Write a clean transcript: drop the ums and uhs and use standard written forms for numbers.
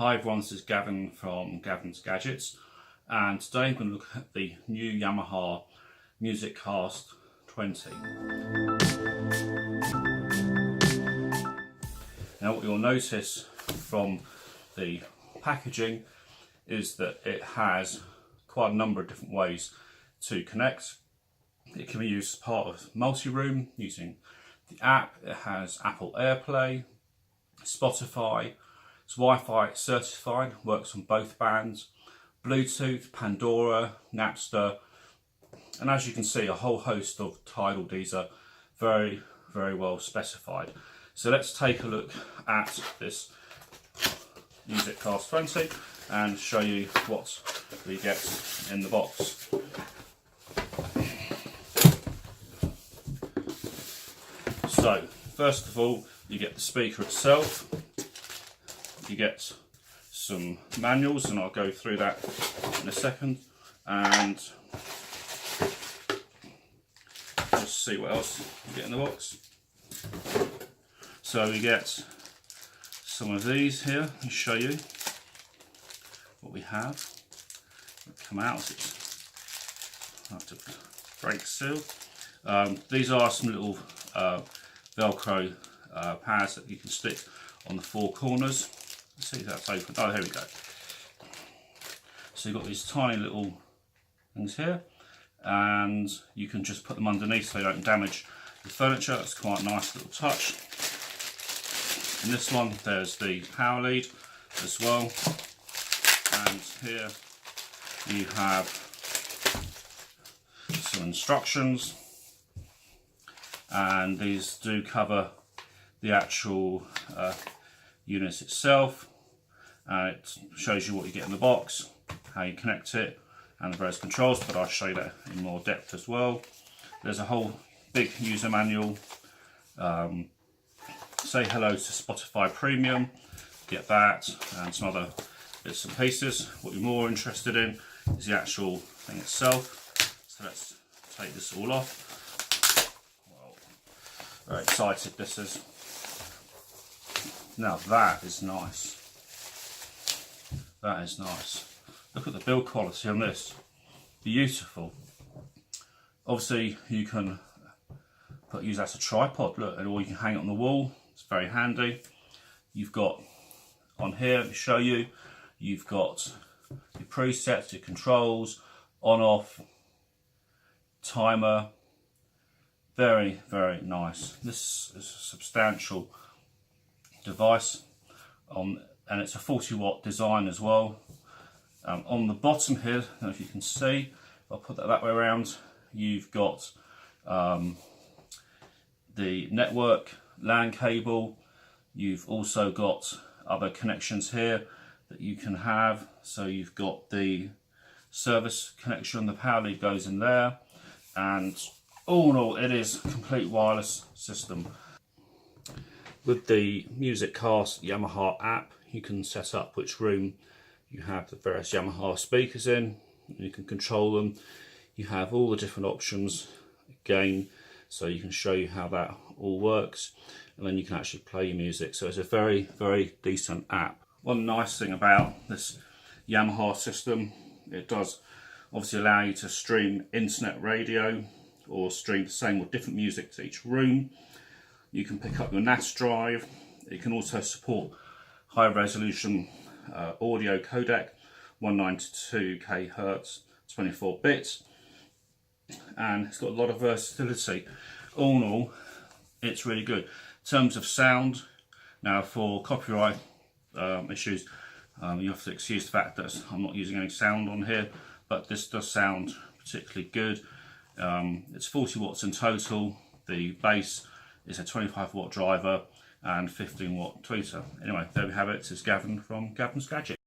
Hi everyone, this is Gavin from Gavin's Gadgets, and today I'm going to look at the new Yamaha MusicCast 20. Now what you'll notice from the packaging is that it has quite a number of different ways to connect. It can be used as part of Multiroom using the app. It has Apple AirPlay, Spotify. It's Wi-Fi certified, works on both bands, Bluetooth, Pandora, Napster, and as you can see, a whole host of titles. These are very well specified. So let's take a look at this MusicCast 20 and show you what we get in the box. So first of all, you get the speaker itself. You get some manuals, and I'll go through that in a second, and just see what else you get in the box. So you get some of these here. Let me show you what we have. It'll come out. I have to break seal. These are some little Velcro pads that you can stick on the four corners. Let's see if that's open. Oh, here we go. So you've got these tiny little things here, and you can just put them underneath so they don't damage the furniture. That's quite a nice little touch. In this one, there's the power lead as well, and here you have some instructions, and these do cover the actual unit itself, and it shows you what you get in the box, how you connect it, and the various controls, but I'll show you that in more depth as well. There's a whole big user manual. Say hello to Spotify Premium, get that, and some other bits and pieces. What you're more interested in is the actual thing itself. So let's take this all off. Well, very excited this is. Now that is nice. That is nice. Look at the build quality on this. Beautiful. Obviously you can use that as a tripod, look, or you can hang it on the wall. It's very handy. You've got on here, let me show you, you've got your presets, your controls, on off, timer. Very nice. This is a substantial device, and it's a 40-watt design as well. On the bottom here, I don't know if you can see, I'll put that way around, you've got the network LAN cable. You've also got other connections here that you can have. So you've got the service connection, the power lead goes in there, and all in all it is a complete wireless system. With the MusicCast Yamaha app, you can set up which room you have the various Yamaha speakers in. You can control them. You have all the different options again, so you can show you how that all works, and then you can actually play your music. So it's a very decent app. One nice thing about this Yamaha system, it does obviously allow you to stream internet radio or stream the same or different music to each room. You can pick up your NAS drive. It can also support high resolution audio codec, 192 kHz, 24 bits, and it's got a lot of versatility. All in all, it's really good. In terms of sound, now for copyright issues, you have to excuse the fact that I'm not using any sound on here, but this does sound particularly good. It's 40 watts in total. The bass is a 25-watt driver and 15-watt tweeter. Anyway, there we have it. This is Gavin from Gavin's Gadgets.